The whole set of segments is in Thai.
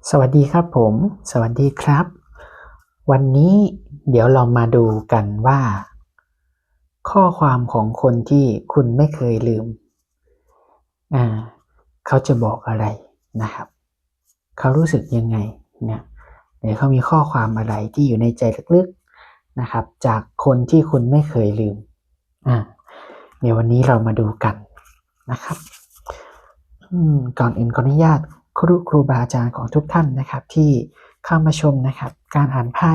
สวัสดีครับผมสวัสดีครับวันนี้เดี๋ยวเรามาดูกันว่าข้อความของคนที่คุณไม่เคยลืมเขาจะบอกอะไรนะครับเขารู้สึกยังไงเนี่ยหรือเขามีข้อความอะไรที่อยู่ในใจลึกๆนะครับจากคนที่คุณไม่เคยลืมเดี๋ยววันนี้เรามาดูกันนะครับก่อนอื่นขออนุญาตครูบาอาจารย์ของทุกท่านนะครับที่เข้ามาชมนะครับการอ่านไพ่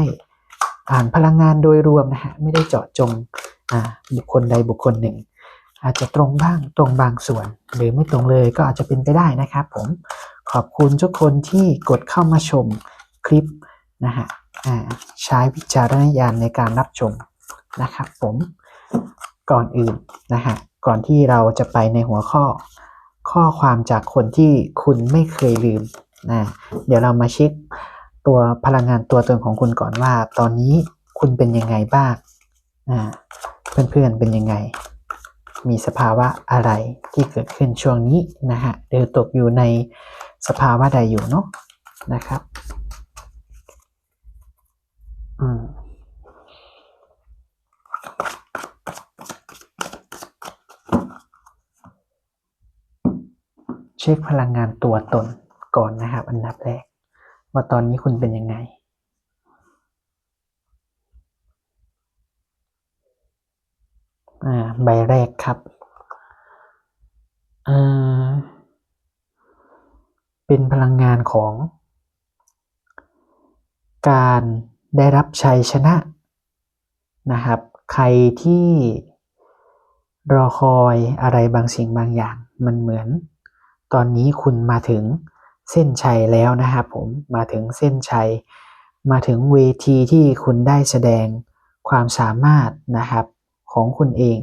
อ่านพลังงานโดยรวมนะฮะไม่ได้เจาะจงบุคคลใดบุคคลหนึ่งอาจจะตรงบ้างตรงบางส่วนหรือไม่ตรงเลยก็อาจจะเป็นไปได้นะครับผมขอบคุณทุกคนที่กดเข้ามาชมคลิปนะฮะใช้วิจารณญาณในการรับชมนะครับผมก่อนอื่นนะฮะก่อนที่เราจะไปในหัวข้อความจากคนที่คุณไม่เคยลืมเดี๋ยวเรามาเช็คตัวพลังงานตัวตนของคุณก่อนว่าตอนนี้คุณเป็นยังไงบ้างเพื่อนๆเป็นยังไงมีสภาวะอะไรที่เกิดขึ้นช่วงนี้นะฮะหรือตกอยู่ในสภาวะใดอยู่เนาะนะครับเช็คพลังงานตัวตนก่อนนะครับอันดับแรกว่าตอนนี้คุณเป็นยังไงใบแรกครับเป็นพลังงานของการได้รับชัยชนะนะครับใครที่รอคอยอะไรบางสิ่งบางอย่างมันเหมือนตอนนี้คุณมาถึงเส้นชัยแล้วนะครับผมมาถึงเส้นชัยมาถึงเวทีที่คุณได้แสดงความสามารถนะครับของคุณเอง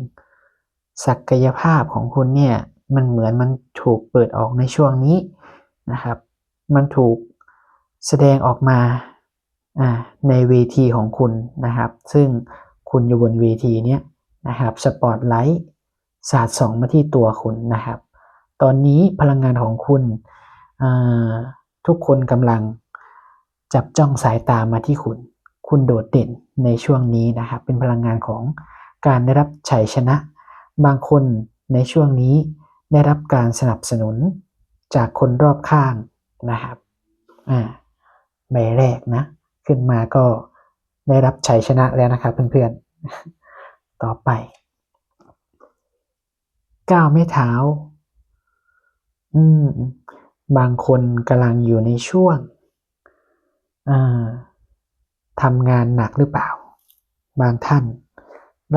ศักยภาพของคุณเนี่ยมันเหมือนมันถูกเปิดออกในช่วงนี้นะครับมันถูกแสดงออกมาในเวทีของคุณนะครับซึ่งคุณอยู่บนเวทีเนี้ยนะครับสปอตไลท์สาดส่องมาที่ตัวคุณนะครับตอนนี้พลังงานของคุณทุกคนกำลังจับจ้องสายตามาที่คุณโดดเด่นในช่วงนี้นะครับเป็นพลังงานของการได้รับชัยชนะบางคนในช่วงนี้ได้รับการสนับสนุนจากคนรอบข้างนะครับใบแรกนะขึ้นมาก็ได้รับชัยชนะแล้วนะครับเพื่อนๆต่อไปก้าวไม่เท้าบางคนกำลังอยู่ในช่วงทำงานหนักหรือเปล่าบางท่าน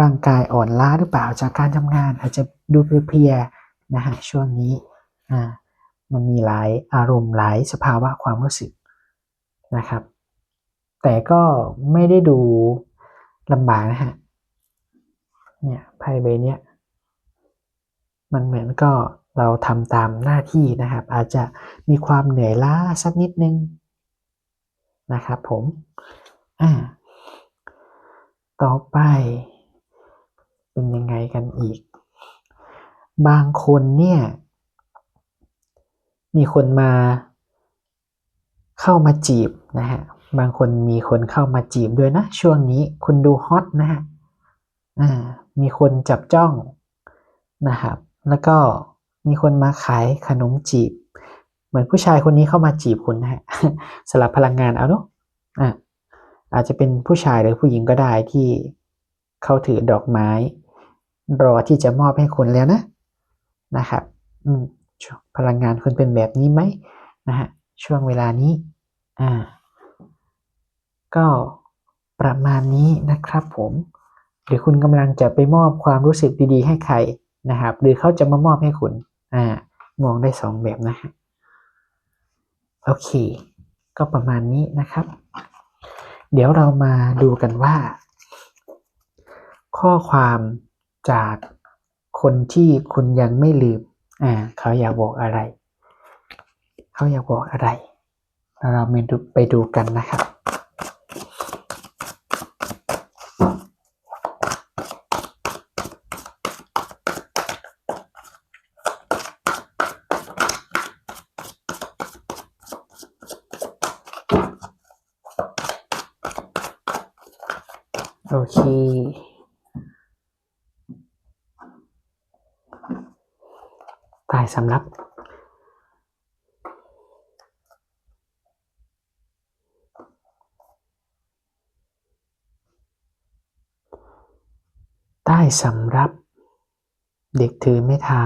ร่างกายอ่อนล้าหรือเปล่าจากการทำงานอาจจะดูเพลียๆนะฮะช่วงนี้มันมีหลายอารมณ์หลายสภาวะความรู้สึกนะครับแต่ก็ไม่ได้ดูลำบากนะฮะเนี่ยไพ่ใบเนี้ยมันเหมือนก็เราทำตามหน้าที่นะครับอาจจะมีความเหนื่อยล้าสักนิดนึงนะครับผมต่อไปเป็นยังไงกันอีกบางคนเนี่ยมีคนมาเข้ามาจีบนะฮะบางคนมีคนเข้ามาจีบด้วยนะช่วงนี้คุณดูฮอตนะฮะมีคนจับจ้องนะครับแล้วก็มีคนมาขายขนมจีบเหมือนผู้ชายคนนี้เข้ามาจีบคุณนะฮะสลับพลังงานเอาเนาะอาจจะเป็นผู้ชายหรือผู้หญิงก็ได้ที่เขาถือดอกไม้รอที่จะมอบให้คุณแล้วนะครับพลังงานคุณเป็นแบบนี้ไหมนะฮะช่วงเวลานี้ก็ประมาณนี้นะครับผมหรือคุณกำลังจะไปมอบความรู้สึกดีๆให้ใครนะครับหรือเขาจะมามอบให้คุณมองได้สองแบบนะฮะโอเคก็ประมาณนี้นะครับเดี๋ยวเรามาดูกันว่าข้อความจากคนที่คุณยังไม่ลืมเขาอยากบอกอะไรเราไปดูกันนะครับ โอเคใต้สำรับใต้สำรับเด็กถือไม้เท้า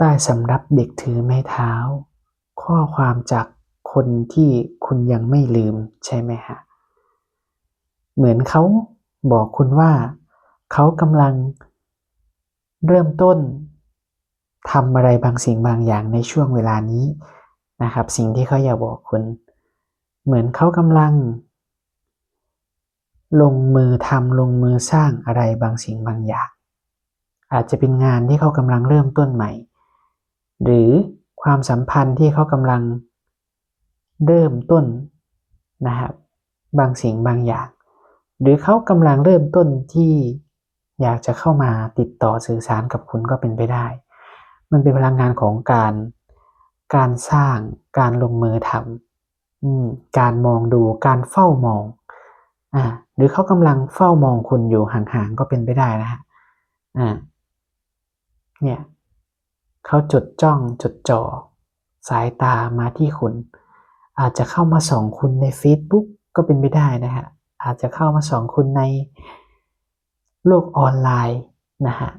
ใต้สำรับเด็กถือไม้เท้าข้อความจากคนที่คุณยังไม่ลืมใช่ไหมฮะเหมือนเขาบอกคุณว่าเขากำลังเริ่มต้นทำอะไรบางสิ่งบางอย่างในช่วงเวลานี้นะครับสิ่งที่เขาอยากบอกคุณเหมือนเขากำลังลงมือทำลงมือสร้างอะไรบางสิ่งบางอย่างอาจจะเป็นงานที่เขากำลังเริ่มต้นใหม่หรือความสัมพันธ์ที่เขากำลังเริ่มต้นนะครับบางสิ่งบางอย่างหรือเขากำลังเริ่มต้นที่อยากจะเข้ามาติดต่อสื่อสารกับคุณก็เป็นไปได้มันเป็นพลังงานของการสร้างการลงมือทำการมองดูการเฝ้ามองหรือเขากำลังเฝ้ามองคุณอยู่ห่างๆก็เป็นไปได้นะฮะเนี่ยเขาจดจ้องจดจ่อสายตามาที่คุณอาจจะเข้ามาส่องคุณใน Facebook ก็เป็นไปได้นะฮะอาจจะเข้ามาส่องคุณในโลกออนไลน์นะฮะ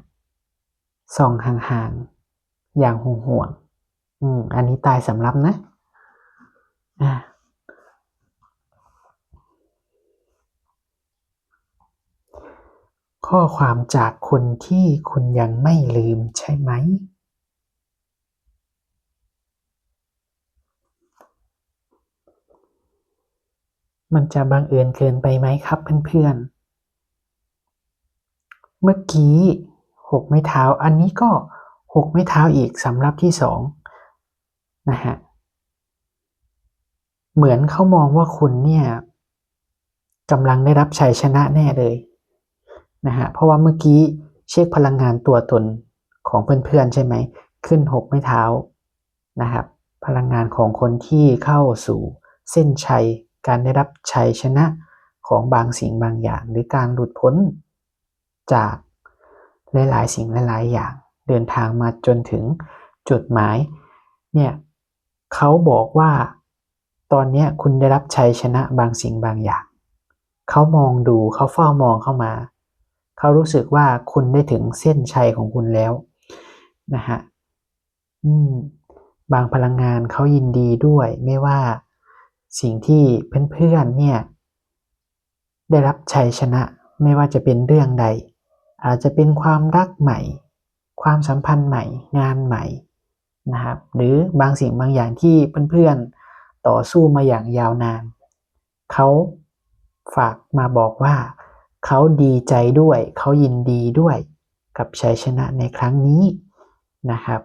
ส่องห่างๆอย่างห่วงๆอันนี้ตายสำรับนะข้อความจากคนที่คุณยังไม่ลืมใช่ไหมมันจะบังเอิญเกินไปไหมครับเพื่อนๆเมื่อกี้6ไม้เท้าอันนี้ก็6ไม้เท้าอีกสำรับที่2นะฮะเหมือนเขามองว่าคุณเนี่ยกำลังได้รับชัยชนะแน่เลยนะฮะเพราะว่าเมื่อกี้เช็คพลังงานตัวตนของเพื่อนๆใช่ไหมขึ้น6ไม้เท้านะครับพลังงานของคนที่เข้าสู่เส้นชัยการได้รับชัยชนะของบางสิ่งบางอย่างหรือการหลุดพ้นจากหลายๆสิ่งหลายๆอย่างเดินทางมาจนถึงจุดหมายเนี่ยเขาบอกว่าตอนนี้คุณได้รับชัยชนะบางสิ่งบางอย่างเขามองดูเขาเฝ้ามองเข้ามาเขารู้สึกว่าคุณได้ถึงเส้นชัยของคุณแล้วนะฮะบางพลังงานเขายินดีด้วยไม่ว่าสิ่งที่เพื่อนๆเนี่ยได้รับชัยชนะไม่ว่าจะเป็นเรื่องใดอาจจะเป็นความรักใหม่ความสัมพันธ์ใหม่งานใหม่นะครับหรือบางสิ่งบางอย่างที่เพื่อนๆต่อสู้มาอย่างยาวนานเขาฝากมาบอกว่าเขาดีใจด้วยเขายินดีด้วยกับชัยชนะในครั้งนี้นะครับ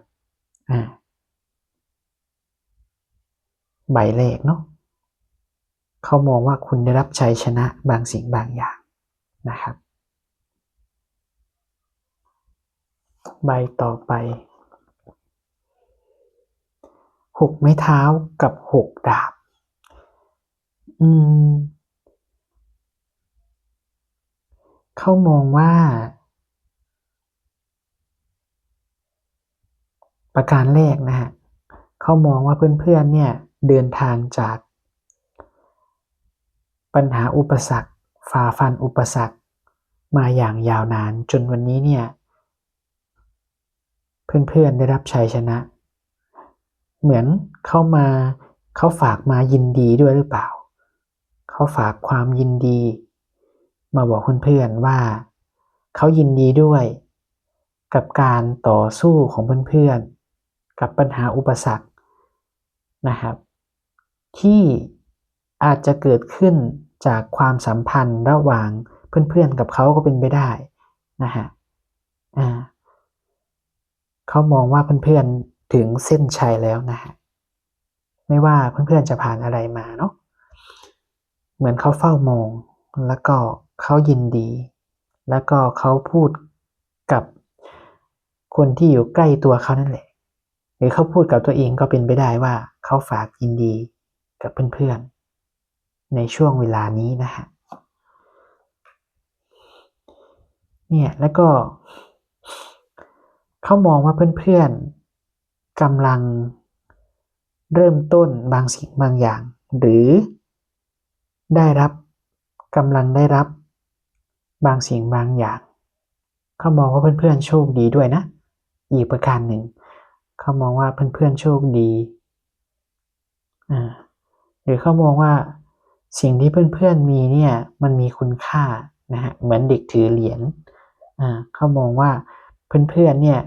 ใบแรกเนาะเขามองว่าคุณได้รับชัยชนะบางสิ่งบางอย่างนะครับใบต่อไป6ไม้เท้ากับ6ดาบเขามองว่าประการแรกนะฮะเขามองว่าเพื่อนๆเนี่ยเดินทางจากปัญหาอุปสรรคฝ่าฟันอุปสรรคมาอย่างยาวนานจนวันนี้เนี่ยเพื่อนๆได้รับชัยชนะเหมือนเขาฝากมายินดีด้วยหรือเปล่าเขาฝากความยินดีมาบอกเพื่อนๆว่าเขายินดีด้วยกับการต่อสู้ของเพื่อนๆกับปัญหาอุปสรรคนะครับที่อาจจะเกิดขึ้นจากความสัมพันธ์ระหว่างเพื่อนๆกับเขาก็เป็นไปได้นะฮะเขามองว่าเพื่อนๆถึงเส้นชัยแล้วนะฮะไม่ว่าเพื่อนๆจะผ่านอะไรมาเนาะเหมือนเขาเฝ้ามองแล้วก็เขายินดีแล้วก็เขาพูดกับคนที่อยู่ใกล้ตัวเขานั่นแหละ หรือเขาพูดกับตัวเองก็เป็นไปได้ว่าเขาฝากยินดีกับเพื่อนๆในช่วงเวลานี้นะฮะเนี่ยแล้วก็เขามองว่าเพื่อนๆกำลังเริ่มต้นบางสิ่งบางอย่างหรือกำลังได้รับบางสิ่งบางอย่างเขามองว่าเพื่อนๆโชคดีด้วยนะอีกประการหนึ่งเขามองว่าเพื่อนๆโชคดีหรือเขามองว่าสิ่งที่เพื่อนๆมีเนี่ยมันมีคุณค่านะฮะเหมือนเด็กถือเหรียญเขามองว่าเพื่อนๆเนี่ย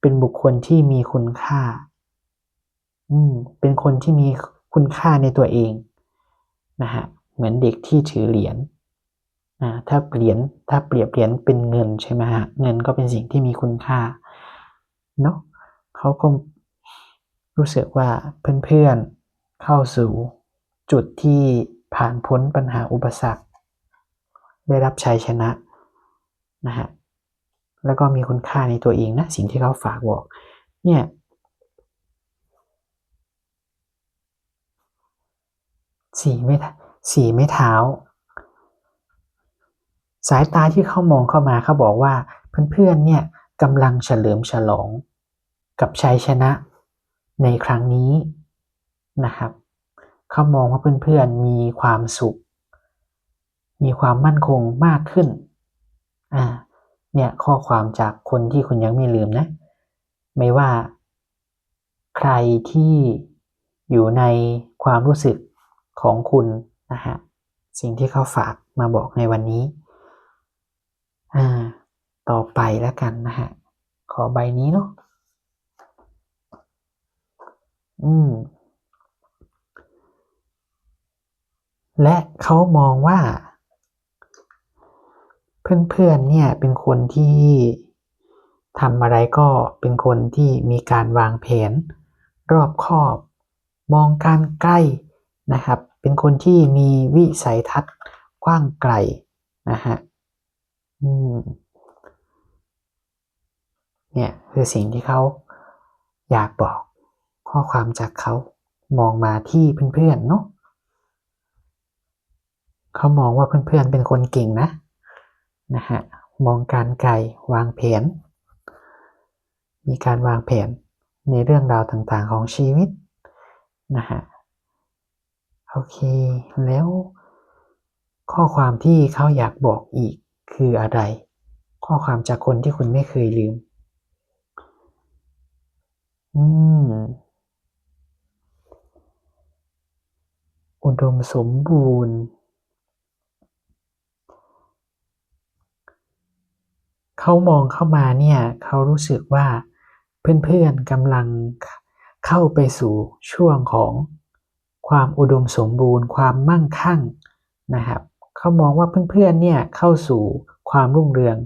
เป็นบุคคลที่มีคุณค่าเป็นคนที่มีคุณค่าในตัวเองนะฮะเหมือนเด็กที่ถือเหรียญถ้าเปรียบเหรียญเป็นเงินใช่ไหมฮะเงินก็เป็นสิ่งที่มีคุณค่าเนาะเขาก็รู้สึกว่าเพื่อนๆเข้าสู่จุดที่ผ่านพ้นปัญหาอุปสรรคได้รับชัยชนะนะฮะแล้วก็มีคุณค่าในตัวเองนะสิ่งที่เขาฝากบอกเนี่ยสี่ไม้เท้าสายตาที่เขามองเข้ามาเขาบอกว่าเพื่อนๆเนี่ยกำลังเฉลิมฉลองกับชัยชนะในครั้งนี้นะครับเขามองว่าเพื่อนๆมีความสุขมีความมั่นคงมากขึ้นเนี่ยข้อความจากคนที่คุณยังไม่ลืมนะไม่ว่าใครที่อยู่ในความรู้สึกของคุณนะฮะสิ่งที่เขาฝากมาบอกในวันนี้ต่อไปแล้วกันนะฮะขอใบนี้เนาะและเขามองว่าเพื่อนๆเนี่ยเป็นคนที่ทำอะไรก็เป็นคนที่มีการวางแผนรอบคอบมองการใกล้นะครับเป็นคนที่มีวิสัยทัศน์กว้างไกลนะฮะเนี่ยคือสิ่งที่เขาอยากบอกข้อความจากเขามองมาที่เพื่อนๆเนาะเขามองว่าเพื่อนๆเป็นคนเก่งนะฮะมองการไกลวางแผนมีการวางแผนในเรื่องราวต่างๆของชีวิตนะฮะโอเคแล้วข้อความที่เขาอยากบอกอีกคืออะไรข้อความจากคนที่คุณไม่เคยลืมอุดมสมบูรณ์เขามองเข้ามาเนี่ยเขารู้สึกว่าเพื่อนๆกำลังเข้าไปสู่ช่วงของความอุดมสมบูรณ์ความมั่งคั่งนะครับเขามองว่าเพื่อนๆเนี่ยเข้าสู่ความรุ่งเรือง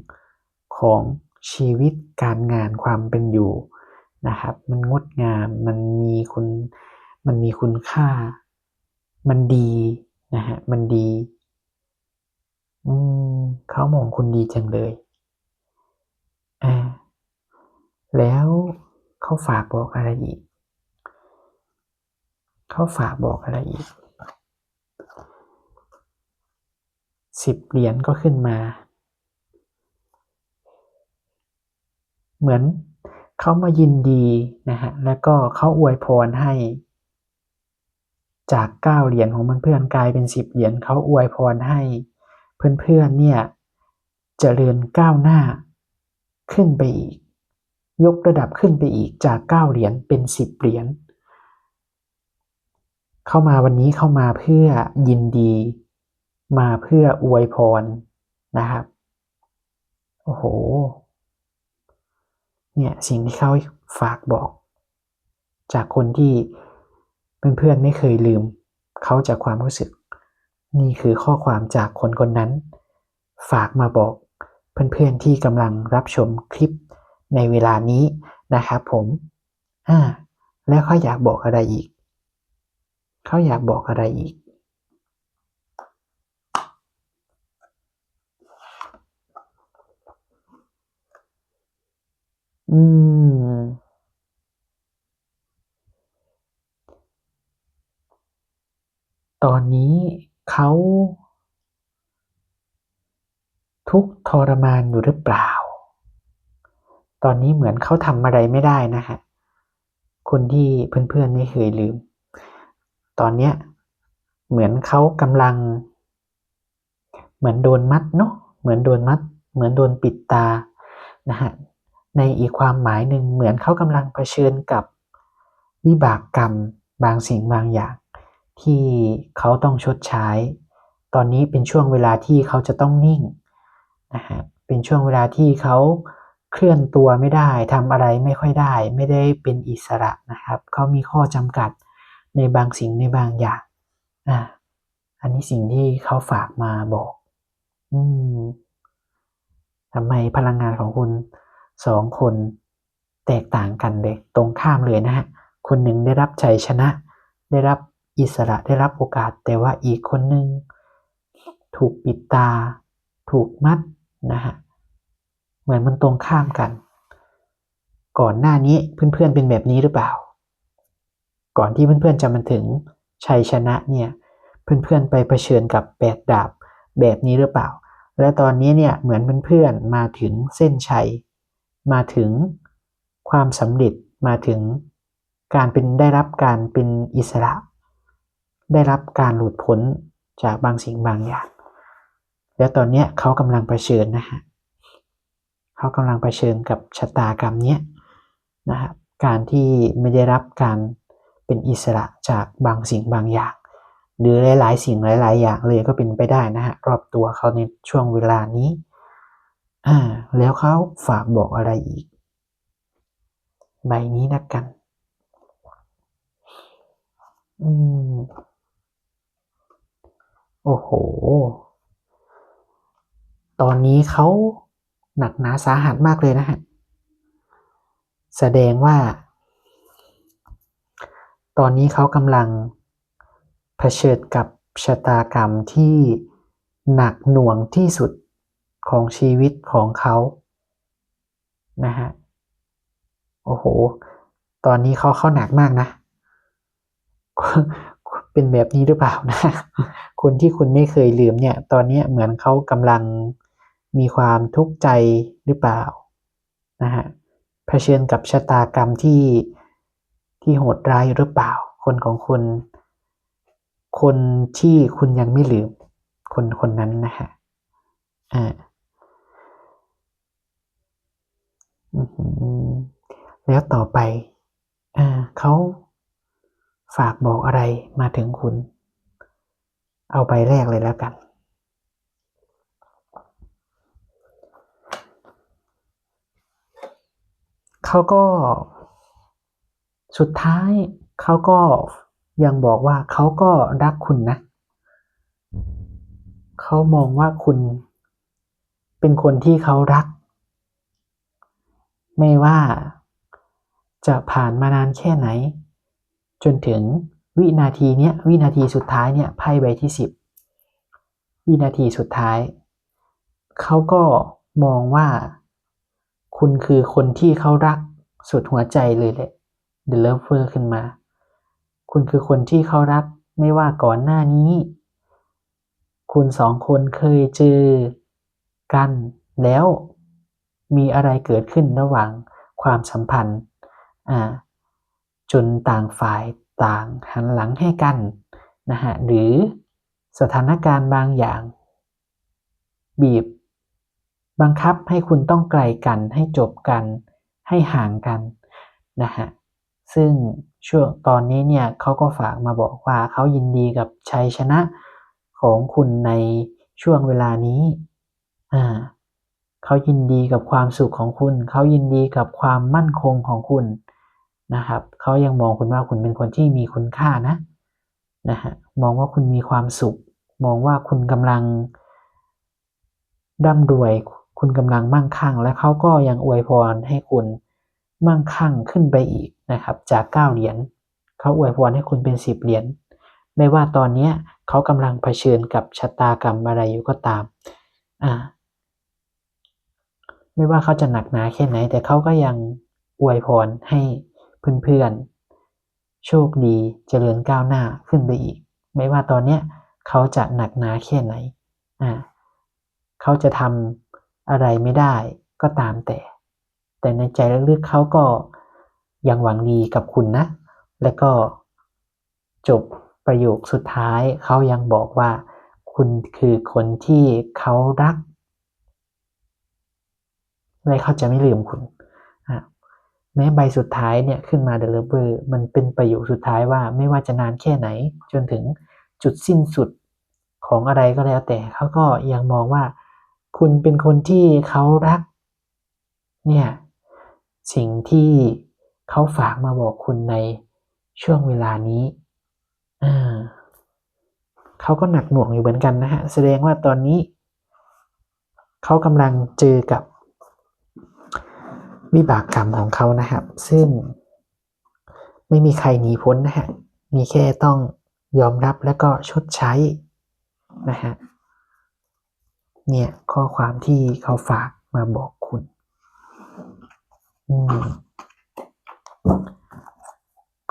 ของชีวิตการงานความเป็นอยู่นะครับมันงดงามมันมีคุณค่ามันดีนะฮะมันดีเขามองคุณดีจังเลยแล้วเขาฝากบอกอะไรอีก10 เหรียญก็ขึ้นมาเหมือนเขามายินดีนะฮะแล้วก็เขาอวยพรให้จาก9 เหรียญของเพื่อนๆกลายเป็น10 เหรียญเขาอวยพรให้เพื่อนๆเนี่ยเจริญก้าวหน้าขึ้นไปอีกยกระดับขึ้นไปอีกจาก9 เหรียญเป็น10 เหรียญเข้ามาวันนี้เข้ามาเพื่อยินดีมาเพื่ออวยพรนะครับโอ้โหเนี่ยสิ่งที่เขาฝากบอกจากคนที่เพื่อนๆไม่เคยลืมเขาจากความรู้สึกนี่คือข้อความจากคนคนนั้นฝากมาบอกเพื่อนๆที่กำลังรับชมคลิปในเวลานี้นะครับผมแล้วเขาอยากบอกอะไรอีกอืม เขาทุกข์ทรมานอยู่หรือเปล่าตอนนี้เหมือนเขาทำอะไรไม่ได้นะฮะคนที่เพื่อนๆไม่เคยลืมตอนเนี้ยเหมือนเขากำลังเหมือนโดนมัดเนาะเหมือนโดนมัดเหมือนโดนปิดตานะฮะในอีกความหมายหนึ่งเหมือนเขากำลังเผชิญกับวิบากกรรมบางสิ่งบางอย่างที่เขาต้องชดใช้ตอนนี้เป็นช่วงเวลาที่เขาจะต้องนิ่งนะฮะเป็นช่วงเวลาที่เขาเคลื่อนตัวไม่ได้ทำอะไรไม่ค่อยได้ไม่ได้เป็นอิสระนะครับเขามีข้อจำกัดในบางสิ่งในบางอย่างอันนี้สิ่งที่เขาฝากมาบอกทำไมพลังงานของคุณ2 คนแตกต่างกันเลยตรงข้ามเลยนะฮะคนหนึ่งได้รับชัยชนะได้รับอิสระได้รับโอกาสแต่ว่าอีกคนหนึ่งถูกปิดตาถูกมัดนะฮะเหมือนมันตรงข้ามกันก่อนหน้านี้เพื่อนๆเป็นแบบนี้หรือเปล่าก่อนที่เพื่อนๆจะมาถึงชัยชนะเนี่ยเพื่อนๆไปเผชิญกับ8 ดาบแบบนี้หรือเปล่าและตอนนี้เนี่ยเหมือนเพื่อนๆมาถึงเส้นชัยมาถึงความสำเร็จมาถึงการได้รับการเป็นอิสระได้รับการหลุดพ้นจากบางสิ่งบางอย่างแล้วตอนนี้เขากำลังเผชิญนะฮะเขากำลังเผชิญกับชะตากรรมเนี้ยนะครับการที่ไม่ได้รับการเป็นอิสระจากบางสิ่งบางอย่างหรือหลายๆสิ่งหลายๆอย่างเลยก็เป็นไปได้นะฮะรอบตัวเขาในช่วงเวลานี้แล้วเขาฝากบอกอะไรอีกใบนี้นะกันโอ้โหตอนนี้เขาหนักหนาสาหัสมากเลยนะฮะแสดงว่าตอนนี้เขากำลังเผชิญกับชะตากรรมที่หนักหน่วงที่สุดของชีวิตของเขานะฮะโอ้โหตอนนี้เขาหนักมากนะเป็นแบบนี้หรือเปล่านะคนที่คุณไม่เคยลืมเนี่ยตอนนี้เหมือนเขากำลังมีความทุกข์ใจหรือเปล่านะฮะเผชิญกับชะตากรรมที่โหดร้ายหรือเปล่าคนของคุณคนที่คุณยังไม่ลืมคนนั้นนะฮะแล้วต่อไปเขาฝากบอกอะไรมาถึงคุณเอาใบแรกเลยแล้วกันเขาก็สุดท้ายเขาก็ยังบอกว่าเขาก็รักคุณนะเขามองว่าคุณเป็นคนที่เขารักไม่ว่าจะผ่านมานานแค่ไหนจนถึงวินาทีสุดท้ายเนี่ยไพ่ใบที่10วินาทีสุดท้ายเขาก็มองว่าคุณคือคนที่เขารักสุดหัวใจเลยแหละ The Lover ขึ้นมาคุณคือคนที่เขารักไม่ว่าก่อนหน้านี้คุณ2 คนเคยเจอกันแล้วมีอะไรเกิดขึ้นระหว่างความสัมพันธ์จนต่างฝ่ายต่างหันหลังให้กันนะฮะหรือสถานการณ์บางอย่างบีบบังคับให้คุณต้องไกลกันให้จบกันให้ห่างกันนะฮะซึ่งช่วงตอนนี้เนี่ยเขาก็ฝากมาบอกว่าเขายินดีกับชัยชนะของคุณในช่วงเวลานี้เขายินดีกับความสุขของคุณเขายินดีกับความมั่นคงของคุณนะครับเขายังมองคุณว่าคุณเป็นคนที่มีคุณค่านะฮะมองว่าคุณมีความสุขมองว่าคุณกำลังร่ำรวยคุณกำลังมั่งคั่งและเขาก็ยังอวยพรให้คุณมั่งคั่งขึ้นไปอีกนะครับจาก9 เหรียญเขาอวยพรให้คุณเป็น10 เหรียญไม่ว่าตอนนี้เขากำลังเผชิญกับชะตากรรมอะไรอยู่ก็ตามไม่ว่าเขาจะหนักหนาแค่ไหนแต่เขาก็ยังอวยพรให้เพื่อนๆโชคดีเจริญก้าวหน้าขึ้นไปอีกไม่ว่าตอนนี้ เขาจะหนักหนาแค่ไหนเขาจะทำอะไรไม่ได้ก็ตามแต่ในใจลึกๆเขาก็ยังหวังดีกับคุณนะและก็จบประโยคสุดท้ายเขายังบอกว่าคุณคือคนที่เขารักและเขาจะไม่ลืมคุณแม้ใบสุดท้ายเนี่ยขึ้นมา The Lover มันเป็นประโยคสุดท้ายว่าไม่ว่าจะนานแค่ไหนจนถึงจุดสิ้นสุดของอะไรก็แล้วแต่เขาก็ยังมองว่าคุณเป็นคนที่เขารักเนี่ยสิ่งที่เขาฝากมาบอกคุณในช่วงเวลานี้เขาก็หนักหน่วงอยู่เหมือนกันนะฮะแสดงว่าตอนนี้เขากำลังเจอกับวิบากกรรมของเขานะครับซึ่งไม่มีใครหนีพ้นนะฮะมีแค่ต้องยอมรับแล้วก็ชดใช้นะฮะเนี่ยข้อความที่เขาฝากมาบอกคุณ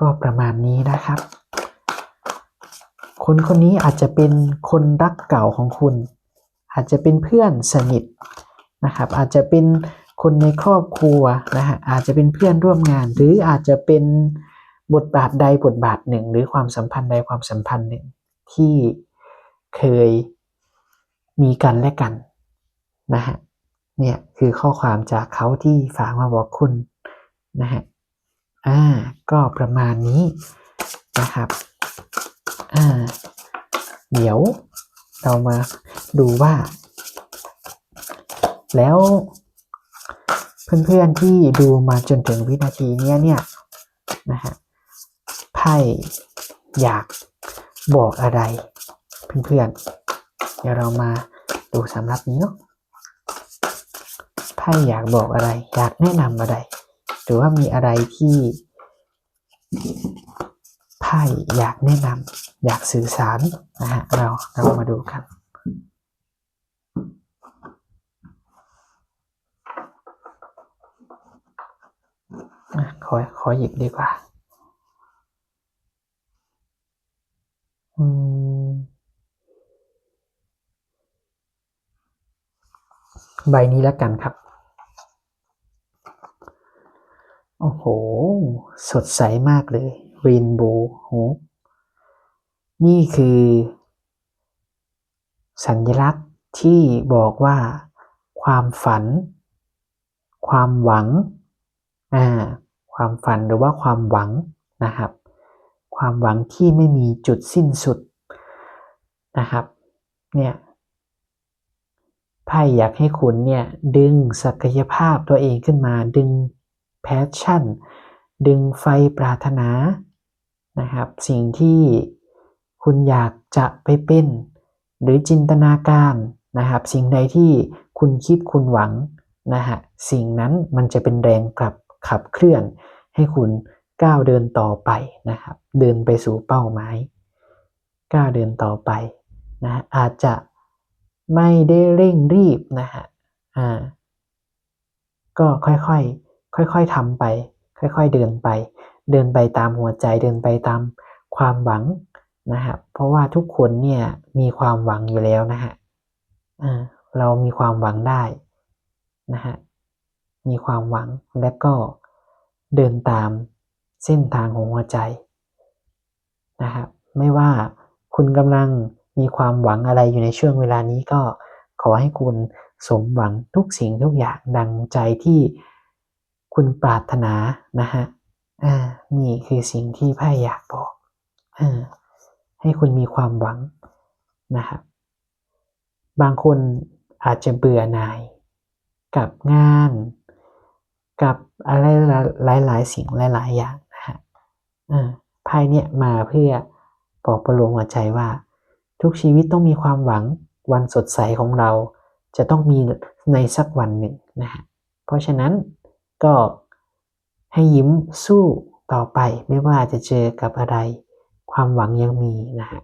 ก็ประมาณนี้นะครับคนคนนี้อาจจะเป็นคนรักเก่าของคุณอาจจะเป็นเพื่อนสนิทนะครับอาจจะเป็นคนในครอบครัวนะฮะอาจจะเป็นเพื่อนร่วมงานหรืออาจจะเป็นบทบาทใดบทบาทหนึ่งหรือความสัมพันธ์ใดความสัมพันธ์หนึ่งที่เคยมีกันและกันนะฮะเนี่ยคือข้อความจากเขาที่ฝากมาบอกคุณนะฮะก็ประมาณนี้นะครับเดี๋ยวเรามาดูว่าแล้วเพื่อนๆที่ดูมาจนถึงวินาทีนี้เนี่ยนะฮะไพ่อยากบอกอะไรเพื่อนๆเดี๋ยวเรามาดูสำหรับนี้เนาะไพ่อยากบอกอะไรอยากแนะนำอะไรหรือว่ามีอะไรที่ไพ่อยากแนะนำอยากสื่อสารนะฮะเรามาดูกันขอหยิบดีกว่าใบนี้แล้วกันครับโอ้โหสดใสมากเลยเรนโบว์นี่คือสัญลักษณ์ที่บอกว่าความฝันความหวังความฝันหรือว่าความหวังนะครับความหวังที่ไม่มีจุดสิ้นสุดนะครับเนี่ยไพ่อยากให้คุณเนี่ยดึงศักยภาพตัวเองขึ้นมาดึงแพชชั่นดึงไฟปรารถนานะครับสิ่งที่คุณอยากจะไปเป็นหรือจินตนาการนะครับสิ่งใดที่คุณคิดคุณหวังนะฮะสิ่งนั้นมันจะเป็นแรงขับเคลื่อนให้คุณก้าวเดินต่อไปนะครับเดินไปสู่เป้าหมายก้าวเดินต่อไปนะอาจจะไม่ได้เร่งรีบนะฮะก็ค่อยๆทำไปค่อยๆเดินไปตามหัวใจเดินไปตามความหวังนะครับเพราะว่าทุกคนเนี่ยมีความหวังอยู่แล้วนะฮะเรามีความหวังได้นะฮะมีความหวังและก็เดินตามเส้นทางของหัวใจนะครับไม่ว่าคุณกำลังมีความหวังอะไรอยู่ในช่วงเวลานี้ก็ขอให้คุณสมหวังทุกสิ่งทุกอย่างดังใจที่คุณปรารถนานะฮะนี่คือสิ่งที่ไพ่อยากบอกให้คุณมีความหวังนะครับบางคนอาจจะเบื่อหน่ายกับงานกับอะไรหลายสิ่งหลายอย่างนะฮะไพ่เนี่ยมาเพื่อปลอบประโลมหัวใจว่าทุกชีวิตต้องมีความหวังวันสดใสของเราจะต้องมีในสักวันหนึ่งนะฮะเพราะฉะนั้นก็ให้ยิ้มสู้ต่อไปไม่ว่าจะเจอกับอะไรความหวังยังมีนะฮะ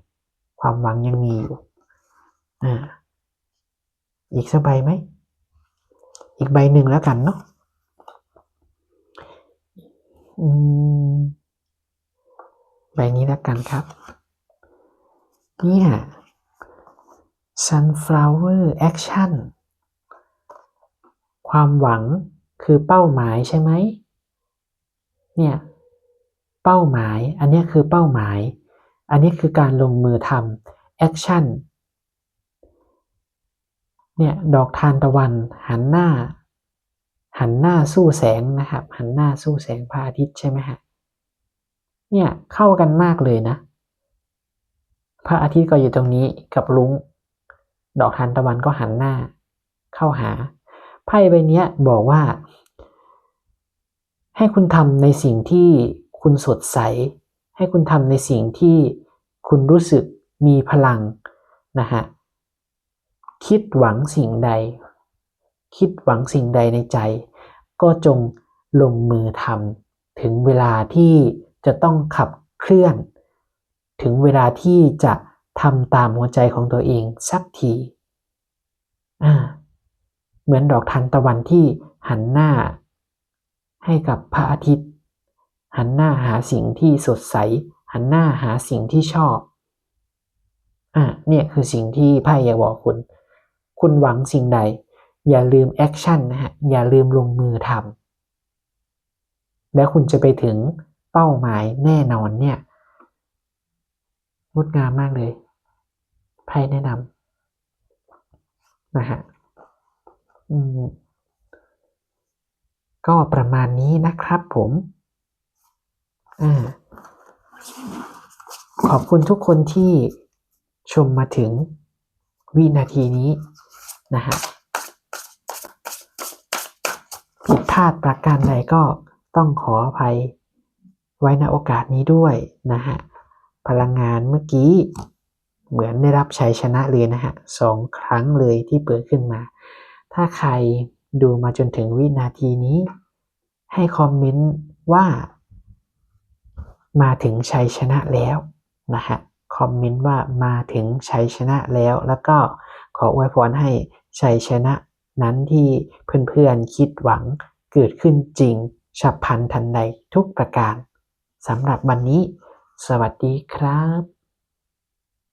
ความหวังยังมีอยู่อีกสักใบไหมอีกใบหนึ่งแล้วกันเนาะใบนี้แล้วกันครับเนี่ย sunflower action ความหวังคือเป้าหมายใช่ไหมเนี่ยเป้าหมายอันนี้คือเป้าหมายอันนี้คือการลงมือทำ action เนี่ยดอกทานตะวันหันหน้าสู้แสงนะครับหันหน้าสู้แสงพระอาทิตย์ใช่ไหมฮะเนี่ยเข้ากันมากเลยนะพระอาทิตย์ก็อยู่ตรงนี้กับรุ้งดอกทานตะวันก็หันหน้าเข้าหาไพ่ใบนี้บอกว่าให้คุณทำในสิ่งที่คุณสดใสให้คุณทำในสิ่งที่คุณรู้สึกมีพลังนะฮะคิดหวังสิ่งใดในใจก็จงลงมือทำถึงเวลาที่จะต้องขับเคลื่อนถึงเวลาที่จะทำตามหัวใจของตัวเองสักทีเหมือนดอกทานตะวันที่หันหน้าให้กับพระอาทิตย์หันหน้าหาสิ่งที่สดใสหันหน้าหาสิ่งที่ชอบเนี่ยคือสิ่งที่ไพ่อยากบอกคุณหวังสิ่งใดอย่าลืมแอคชั่นนะฮะอย่าลืมลงมือทำแล้วคุณจะไปถึงเป้าหมายแน่นอนเนี่ยงดงามมากเลยไพ่แนะนำนะฮะก็ประมาณนี้นะครับผมขอบคุณทุกคนที่ชมมาถึงวินาทีนี้นะฮะผิดพลาดประการใดก็ต้องขออภัยไว้ณโอกาสนี้ด้วยนะฮะพลังงานเมื่อกี้เหมือนได้รับชัยชนะเลยนะฮะ2 ครั้งเลยที่เปิดขึ้นมาถ้าใครดูมาจนถึงวินาทีนี้ให้คอมเมนต์ว่ามาถึงชัยชนะแล้วนะฮะคอมเมนต์ว่ามาถึงชัยชนะแล้วก็ขออวยพรให้ชัยชนะนั้นที่เพื่อนๆคิดหวังเกิดขึ้นจริงฉับพลันทันใดทุกประการสำหรับวันนี้สวัสดีครับ